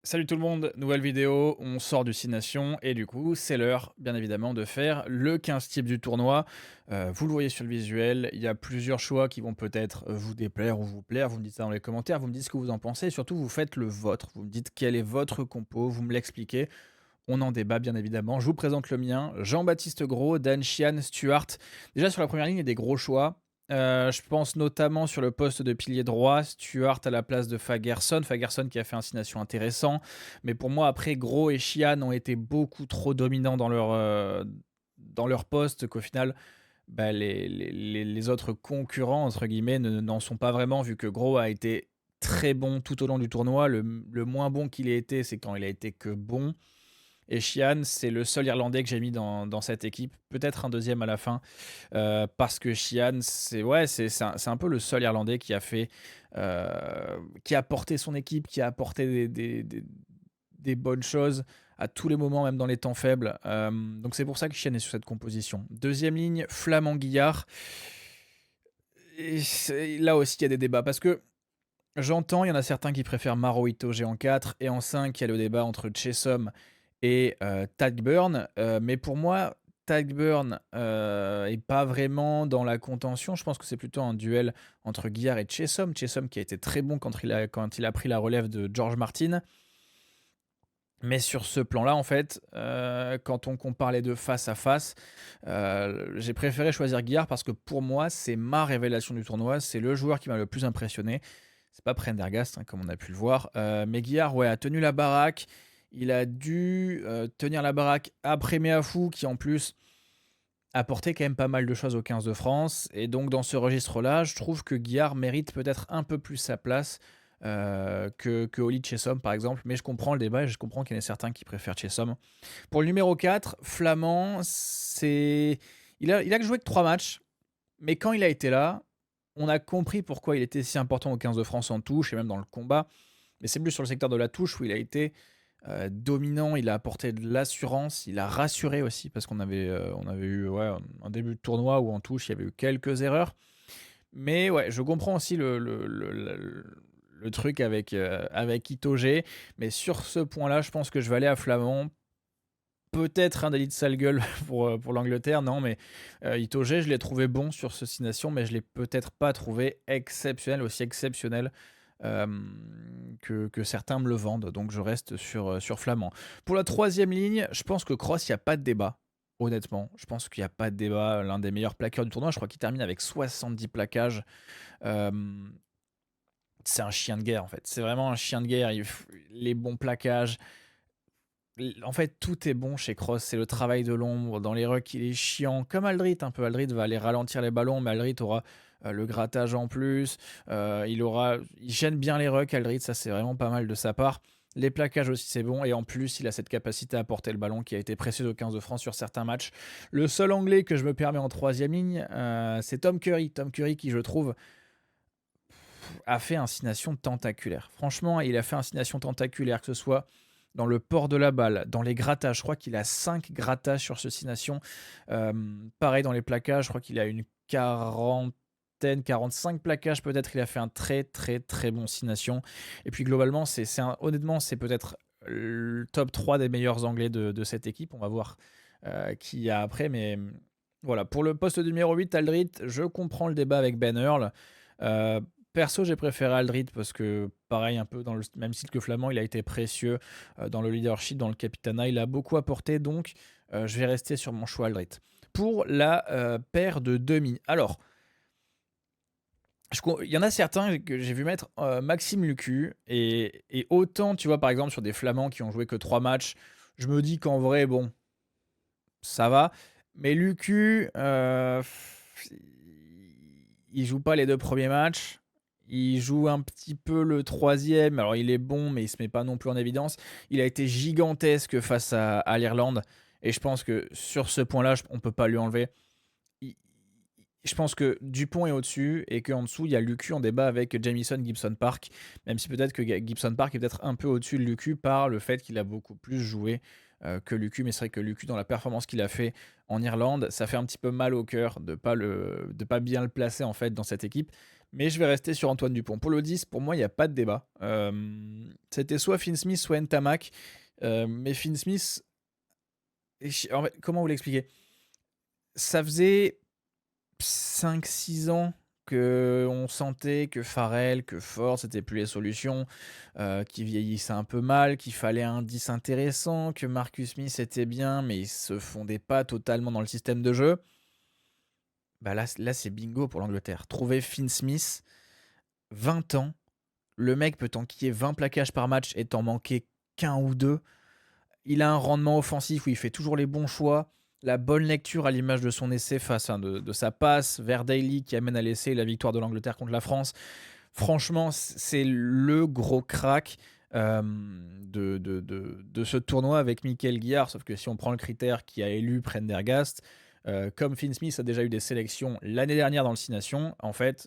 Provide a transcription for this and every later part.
Salut tout le monde, nouvelle vidéo, on sort du 6 Nations et du coup c'est l'heure bien évidemment de faire le 15 type du tournoi. Vous le voyez sur le visuel, il y a plusieurs choix qui vont peut-être vous déplaire ou vous plaire, vous me dites ça dans les commentaires, vous me dites ce que vous en pensez et surtout vous faites le vôtre, vous me dites quel est votre compo, vous me l'expliquez, on en débat bien évidemment. Je vous présente le mien, Jean-Baptiste Gros, Dan Chian, Stuart. Déjà sur la première ligne, il y a des gros choix. Je pense notamment sur le poste de pilier droit, Stuart à la place de Fagerson. Fagerson qui a fait un 6 nations intéressant. Mais pour moi, après, Gros et Chian ont été beaucoup trop dominants dans leur poste qu'au final, bah, les autres concurrents, entre guillemets, n'en sont pas vraiment, vu que Gros a été très bon tout au long du tournoi. Le moins bon qu'il ait été, c'est quand il a été que bon. Et Sheehan, c'est le seul Irlandais que j'ai mis dans cette équipe, peut-être un deuxième à la fin, parce que Sheehan, c'est un peu le seul Irlandais qui a porté son équipe, qui a apporté des bonnes choses à tous les moments, même dans les temps faibles. Donc c'est pour ça que Sheehan est sur cette composition. Deuxième ligne, Flamand Guillard. Et là aussi, il y a des débats, parce que j'entends, il y en a certains qui préfèrent Maro Itoje en 4 et en 5, il y a le débat entre Chesum et Tadburn. Mais pour moi, Tadburn est pas vraiment dans la contention. Je pense que c'est plutôt un duel entre Guillard et Chesum. Chesum qui a été très bon quand il a pris la relève de George Martin. Mais sur ce plan-là, en fait, quand on compare les deux face à face, j'ai préféré choisir Guillard parce que pour moi, c'est ma révélation du tournoi. C'est le joueur qui m'a le plus impressionné. C'est pas Prendergast, hein, comme on a pu le voir. Mais Guillard, ouais, a tenu la baraque. Il a dû tenir la baraque après Meafou, qui en plus apportait quand même pas mal de choses au 15 de France. Et donc, dans ce registre-là, je trouve que Guillard mérite peut-être un peu plus sa place que Oli Chessom, par exemple. Mais je comprends le débat et je comprends qu'il y en a certains qui préfèrent Chessom. Pour le numéro 4, Flamand, il a que joué que 3 matchs. Mais quand il a été là, on a compris pourquoi il était si important au 15 de France en touche et même dans le combat. Mais c'est plus sur le secteur de la touche où il a été dominant, il a apporté de l'assurance, il a rassuré aussi parce qu'on avait eu un début de tournoi où en touche il y avait eu quelques erreurs. Mais ouais, je comprends aussi le truc avec Itoge. Mais sur ce point-là, je pense que je vais aller à Flamand. Peut-être un délit de sale gueule pour l'Angleterre, non, mais Itoge, je l'ai trouvé bon sur ce 6 Nations, mais je l'ai peut-être pas trouvé exceptionnel, aussi exceptionnel que certains me le vendent. Donc je reste sur Flamand. Pour la troisième ligne, je pense que Cross, il n'y a pas de débat. Honnêtement, je pense qu'il n'y a pas de débat. L'un des meilleurs plaqueurs du tournoi, je crois qu'il termine avec 70 plaquages. Euh, c'est un chien de guerre en fait. C'est vraiment un chien de guerre. Les bons plaquages, en fait, tout est bon chez Cross. C'est le travail de l'ombre. Dans les rucks, il est chiant. Comme Aldrit, un peu. Aldrit va aller ralentir les ballons, mais Aldrit aura le grattage en plus. Il gêne bien les rucks, Aldrit. Ça, c'est vraiment pas mal de sa part. Les plaquages aussi, c'est bon. Et en plus, il a cette capacité à porter le ballon qui a été précieuse au 15 de France sur certains matchs. Le seul anglais que je me permets en troisième ligne, c'est Tom Curry. Tom Curry qui, je trouve, a fait un 6 nations tentaculaire. Franchement, il a fait un 6 nations tentaculaire, que ce soit dans le port de la balle, dans les grattages. Je crois qu'il a 5 grattages sur ce 6 nations. Pareil dans les plaquages, je crois qu'il a une quarantaine, 45 plaquages peut-être. Il a fait un très très très bon 6 nations. Et puis globalement, honnêtement, c'est peut-être le top 3 des meilleurs Anglais de cette équipe. On va voir qui il y a après. Mais voilà, pour le poste numéro 8, Aldrit, je comprends le débat avec Ben Earl. Euh, Perso, j'ai préféré Aldrit parce que, pareil, un peu dans le même style que Flamand, il a été précieux dans le leadership, dans le capitana. Il a beaucoup apporté, donc je vais rester sur mon choix Aldrit. Pour la paire de demi. Alors, il y en a certains que j'ai vu mettre Maxime Lucu. Et autant, tu vois, par exemple, sur des Flamands qui ont joué que 3 matchs, je me dis qu'en vrai, bon, ça va. Mais Lucu, il joue pas les 2 premiers matchs. Il joue un petit peu le troisième. Alors il est bon, mais il se met pas non plus en évidence. Il a été gigantesque face à l'Irlande. Et je pense que sur ce point-là, on peut pas lui enlever. Il- je pense que Dupont est au-dessus et qu'en dessous, il y a Lucu en débat avec Jamison Gibson Park. Même si peut-être que Gibson Park est peut-être un peu au-dessus de Lucu par le fait qu'il a beaucoup plus joué que Lucu. Mais c'est vrai que Lucu, dans la performance qu'il a fait en Irlande, ça fait un petit peu mal au cœur de pas bien le placer en fait dans cette équipe. Mais je vais rester sur Antoine Dupont. Pour le 10, pour moi, il n'y a pas de débat. C'était soit Finn Smith, soit Ntamak. Mais Finn Smith, en fait, comment vous l'expliquer? Ça faisait 5-6 ans qu'on sentait que Farrell, que Ford, c'était plus les solutions, qu'ils vieillissaient un peu mal, qu'il fallait un 10 intéressant, que Marcus Smith était bien, mais il se fondait pas totalement dans le système de jeu. Bah là c'est bingo pour l'Angleterre. Trouver Finn Smith, 20 ans, le mec peut t'enquiller 20 plaquages par match et t'en manquer qu'un ou deux. Il a un rendement offensif où il fait toujours les bons choix, la bonne lecture à l'image de son essai de sa passe vers Daly qui amène à l'essai la victoire de l'Angleterre contre la France. Franchement, c'est le gros crack de ce tournoi avec Michael Guillard. Sauf que si on prend le critère qui a élu Prendergast, comme Finn Smith a déjà eu des sélections l'année dernière dans le 6 Nations, en fait,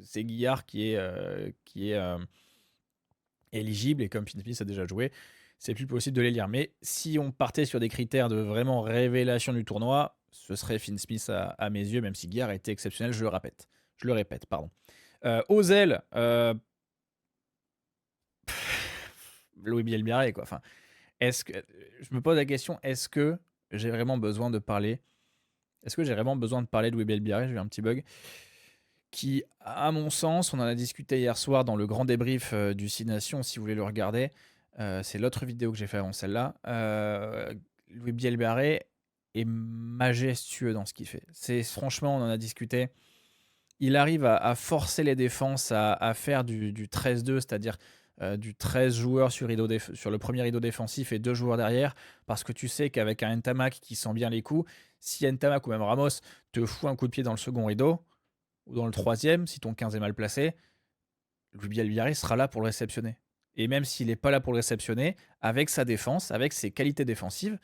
c'est Guillard qui est éligible. Et comme Finn Smith a déjà joué, c'est plus possible de les lire. Mais si on partait sur des critères de vraiment révélation du tournoi, ce serait Finn Smith à mes yeux, même si Guillard a été exceptionnel, je le répète, pardon. Aux ailes, Louis Bielbiarré, quoi. Enfin, je me pose la question, est-ce que j'ai vraiment besoin de parler de Louis Bielbiarré? J'ai eu un petit bug. Qui, à mon sens, on en a discuté hier soir dans le grand débrief du 6 Nations, si vous voulez le regarder. C'est l'autre vidéo que j'ai fait avant celle-là. Louis Bielbiarré est majestueux dans ce qu'il fait. Franchement, on en a discuté. Il arrive à forcer les défenses à faire du 13-2, c'est-à-dire du 13 joueurs sur le premier rideau défensif et 2 joueurs derrière, parce que tu sais qu'avec un Ntamak qui sent bien les coups, si Ntamak ou même Ramos te fout un coup de pied dans le second rideau, ou dans le troisième, si ton 15 est mal placé, Louis Bielbiarré sera là pour le réceptionner. Et même s'il n'est pas là pour le réceptionner, avec sa défense, avec ses qualités défensives,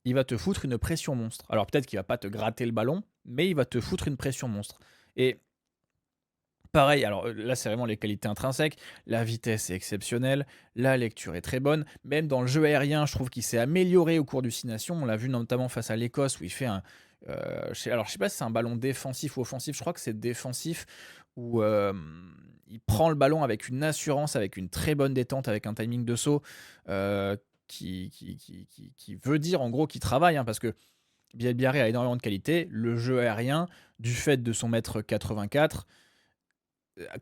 il va te foutre une pression monstre. Alors peut-être qu'il va pas te gratter le ballon, mais il va te foutre une pression monstre. Et pareil, alors là c'est vraiment les qualités intrinsèques, la vitesse est exceptionnelle, la lecture est très bonne, même dans le jeu aérien je trouve qu'il s'est amélioré au cours du 6 Nations, on l'a vu notamment face à l'Écosse où il fait alors je sais pas si c'est un ballon défensif ou offensif, je crois que c'est défensif, où il prend le ballon avec une assurance, avec une très bonne détente, avec un timing de saut qui veut dire en gros qu'il travaille, hein, parce que Bielbiarré a énormément de qualité, le jeu aérien, du fait de son mètre 84,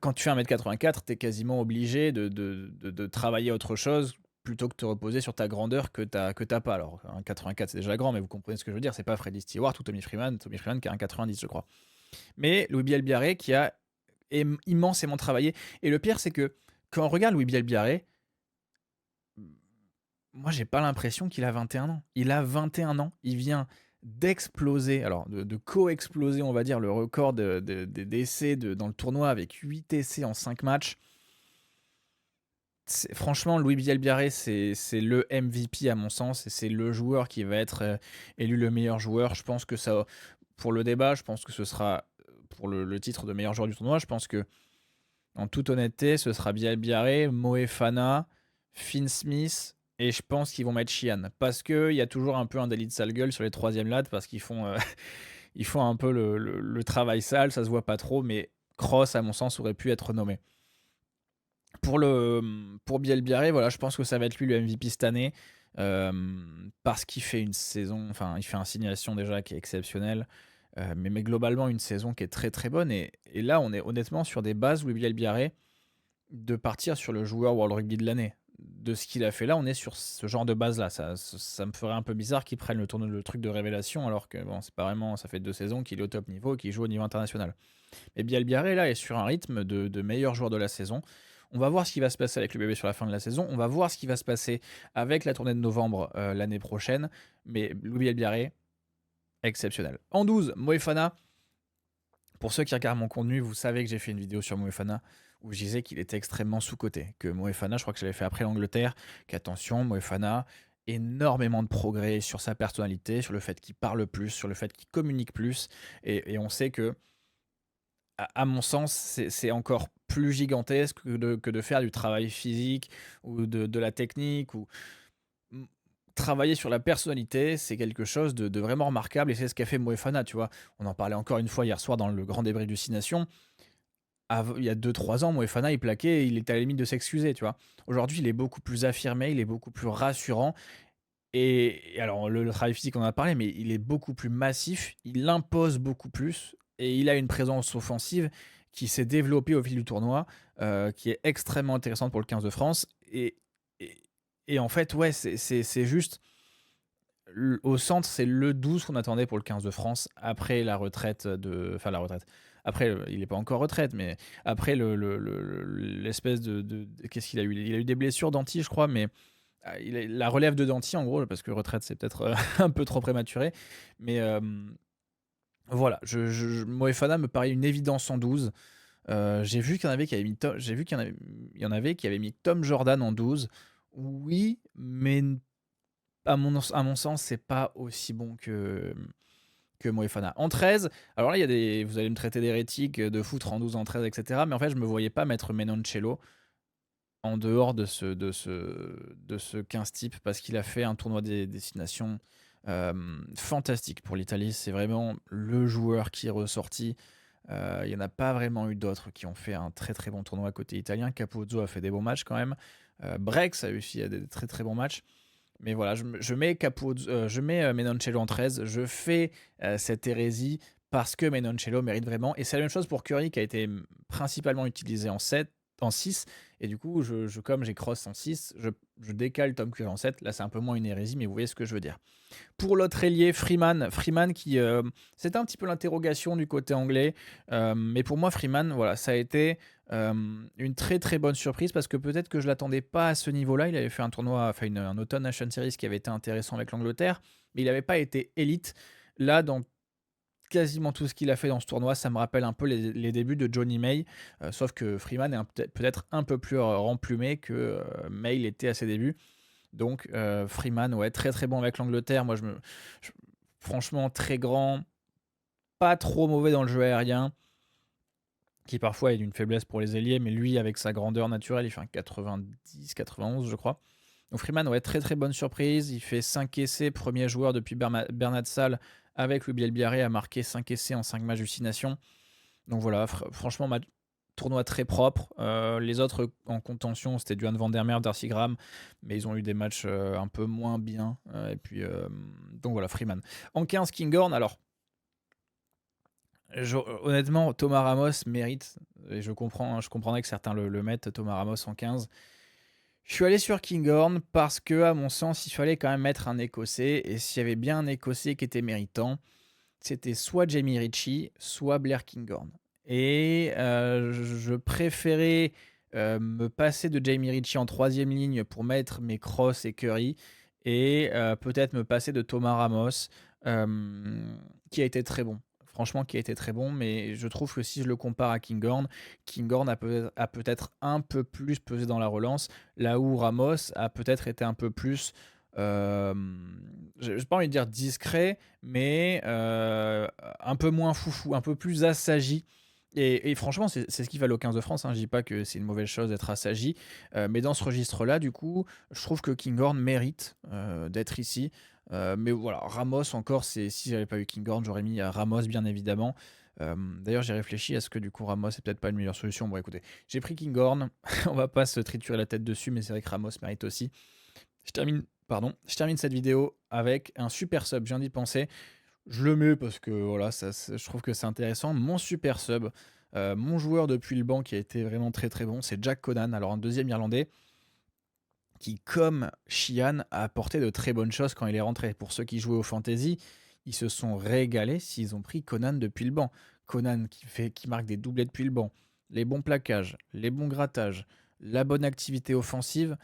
quand tu fais 1m84, tu es quasiment obligé de travailler autre chose plutôt que de te reposer sur ta grandeur que t'as pas. Alors, un 84, c'est déjà grand, mais vous comprenez ce que je veux dire. C'est pas Freddie Stewart ou Tommy Freeman qui a un 90, je crois. Mais Louis Bielbiarré qui a immensément travaillé. Et le pire, c'est que quand on regarde Louis Bielbiarré, moi, j'ai pas l'impression qu'il a 21 ans. Il a 21 ans. Il vient d'exploser, alors de co-exploser, on va dire, le record d'essais dans le tournoi avec 8 essais en 5 matchs. Franchement, Louis Bielbiarré, c'est le MVP à mon sens, et c'est le joueur qui va être élu le meilleur joueur. Je pense que ça, pour le débat, je pense que ce sera, pour le titre de meilleur joueur du tournoi, je pense que, en toute honnêteté, ce sera Bielbiarré, Moefana, Finn Smith, et je pense qu'ils vont mettre Sheehan. Parce qu'il y a toujours un peu un délit de sale gueule sur les troisièmes lads, parce qu'ils font, ils font un peu le travail sale, ça se voit pas trop, mais Cross, à mon sens, aurait pu être nommé. Pour Bielbiarré, voilà, je pense que ça va être lui le MVP cette année, parce qu'il fait une saison, enfin, il fait un 6 Nations déjà qui est exceptionnel, mais globalement une saison qui est très très bonne. Et là, on est honnêtement sur des bases, Louis Bielbiarré, de partir sur le joueur World Rugby de l'année. De ce qu'il a fait là, on est sur ce genre de base là. Ça me ferait un peu bizarre qu'il prenne le truc de révélation, alors que bon, c'est pas vraiment, ça fait 2 saisons qu'il est au top niveau et qu'il joue au niveau international. Et Bielbiarré là est sur un rythme de meilleur joueur de la saison. On va voir ce qui va se passer avec le bébé sur la fin de la saison. On va voir ce qui va se passer avec la tournée de novembre l'année prochaine. Mais Louis Bielbiarré, exceptionnel. En 12, Moefana. Pour ceux qui regardent mon contenu, vous savez que j'ai fait une vidéo sur Moefana où je disais qu'il était extrêmement sous-coté. Que Moefana, je crois que je l'avais fait après l'Angleterre, qu'attention, Moefana, énormément de progrès sur sa personnalité, sur le fait qu'il parle plus, sur le fait qu'il communique plus. Et on sait que, à mon sens, c'est encore plus gigantesque que de faire du travail physique ou de la technique. Travailler sur la personnalité, c'est quelque chose de vraiment remarquable, et c'est ce qu'a fait Moefana, tu vois. On en parlait encore une fois hier soir dans le grand débrief du 6 Nations. il y a 2-3 ans, Moefana, il plaquait, il était à la limite de s'excuser, tu vois? Aujourd'hui, il est beaucoup plus affirmé, il est beaucoup plus rassurant et alors le travail physique, on en a parlé, mais il est beaucoup plus massif, il impose beaucoup plus et il a une présence offensive qui s'est développée au fil du tournoi, qui est extrêmement intéressante pour le 15 de France et et en fait, ouais, c'est juste au centre, c'est le 12 qu'on attendait pour le 15 de France après la retraite enfin la retraite. Après, il est pas encore retraite, mais après l'espèce qu'est-ce qu'il a eu? Il a eu des blessures Danty, je crois, mais la relève de Danty, en gros, parce que retraite, c'est peut-être un peu trop prématuré. Mais voilà, Moefana me paraît une évidence en 12. J'ai vu qu'il y en avait qui avaient mis j'ai vu il y en avait qui avaient mis Tom Jordan en 12. Oui, mais à mon sens, c'est pas aussi bon que Moefana. En 13, alors là, vous allez me traiter d'hérétique, de foutre en 12, en 13, etc. Mais en fait, je me voyais pas mettre Menoncello en dehors de ce 15 type parce qu'il a fait un tournoi des destinations fantastique pour l'Italie. C'est vraiment le joueur qui est ressorti. Il n'y en a pas vraiment eu d'autres qui ont fait un très très bon tournoi côté italien. Capozzo a fait des bons matchs quand même. Brex a aussi des très très bons matchs. Mais voilà, je mets je mets Menoncello en 13. Je fais cette hérésie parce que Menoncello mérite vraiment. Et c'est la même chose pour Curry qui a été principalement utilisé en 7, en 6. Et du coup, comme j'ai Cross en 6, je décale Tom Curry en 7. Là, c'est un peu moins une hérésie, mais vous voyez ce que je veux dire. Pour l'autre ailier, Freeman qui, c'était un petit peu l'interrogation du côté anglais, mais pour moi Freeman, voilà, ça a été, une très, très bonne surprise parce que peut-être que je l'attendais pas à ce niveau-là. Il avait fait un tournoi, enfin un Autumn Nation Series qui avait été intéressant avec l'Angleterre, mais il n'avait pas été élite. Là, dans quasiment tout ce qu'il a fait dans ce tournoi, ça me rappelle un peu les débuts de Johnny May, sauf que Freeman est peut-être un peu plus remplumé que, May l'était à ses débuts. Donc Freeman, ouais, très très bon avec l'Angleterre. Moi, je- franchement, très grand, pas trop mauvais dans le jeu aérien, qui parfois est d'une faiblesse pour les ailiers, mais lui, avec sa grandeur naturelle, il fait un 90, 91, je crois. Donc Freeman, ouais, très très bonne surprise. Il fait 5 essais, premier joueur depuis Bernat Salle avec Louis Bielbiarré à marquer 5 essais en 5 matchs du 6 Nations. Donc voilà, franchement, tournoi très propre. Les autres en contention, c'était Duhan van der Merwe, Darcy Graham, mais ils ont eu des matchs un peu moins bien. Et puis, donc voilà, Freeman. En 15, Kinghorn, alors, honnêtement, Thomas Ramos mérite, et je comprendrais que certains le mettent, Thomas Ramos en 15. Je suis allé sur Kinghorn parce que, à mon sens, il fallait quand même mettre un Écossais, et s'il y avait bien un Écossais qui était méritant, c'était soit Jamie Ritchie, soit Blair Kinghorn. Et je préférais me passer de Jamie Ritchie en troisième ligne pour mettre mes Cross et Curry, et peut-être me passer de Thomas Ramos, qui a été très bon. Franchement, qui a été très bon, mais je trouve que si je le compare à Kinghorn, Kinghorn a peut-être un peu plus pesé dans la relance, là où Ramos a peut-être été un peu plus, j'ai pas envie de dire discret, mais un peu moins foufou, un peu plus assagi. Et franchement, c'est ce qui va au 15 de France, hein. Je dis pas que c'est une mauvaise chose d'être assagi, mais dans ce registre-là, du coup, je trouve que Kinghorn mérite d'être ici. Mais voilà, Ramos encore, si j'avais pas eu Kinghorn, j'aurais mis Ramos bien évidemment. D'ailleurs, j'ai réfléchi à ce que du coup Ramos c'est peut-être pas une meilleure solution. Bon, écoutez, j'ai pris Kinghorn, on va pas se triturer la tête dessus, mais c'est vrai que Ramos mérite aussi. Je termine cette vidéo avec un super sub, j'ai envie de penser. Je le mets parce que voilà, je trouve que c'est intéressant. Mon super sub, mon joueur depuis le banc qui a été vraiment très très bon, c'est Jack Conan. Alors un deuxième Irlandais qui, comme Sheehan, a apporté de très bonnes choses quand il est rentré. Pour ceux qui jouaient au fantasy, ils se sont régalés s'ils ont pris Conan depuis le banc. Conan qui marque des doublés depuis le banc, les bons plaquages, les bons grattages, la bonne activité offensive.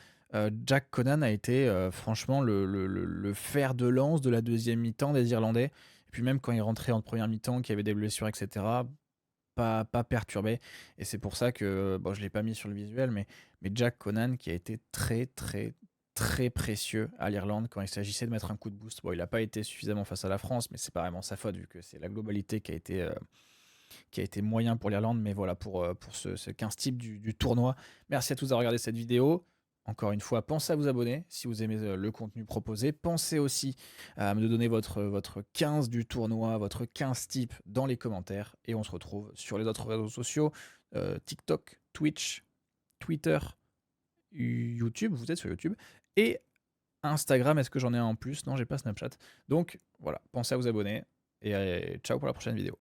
Jack Conan a été franchement le fer de lance de la deuxième mi-temps des Irlandais. Et puis même quand il rentrait en première mi-temps, qu'il y avait des blessures, etc., pas perturbé. Et c'est pour ça que, bon, je ne l'ai pas mis sur le visuel, mais Jack Conan qui a été très, très, très précieux à l'Irlande quand il s'agissait de mettre un coup de boost. Bon, il n'a pas été suffisamment face à la France, mais c'est pas vraiment sa faute vu que c'est la globalité qui a été moyen pour l'Irlande. Mais voilà, pour ce 15 type du tournoi. Merci à tous d'avoir regardé cette vidéo. Encore une fois, pensez à vous abonner si vous aimez le contenu proposé. Pensez aussi à me donner votre 15 du tournoi, votre 15 type dans les commentaires. Et on se retrouve sur les autres réseaux sociaux. TikTok, Twitch, Twitter, YouTube, vous êtes sur YouTube, et Instagram, est-ce que j'en ai un en plus? Non, j'ai pas Snapchat. Donc voilà, pensez à vous abonner, et ciao pour la prochaine vidéo.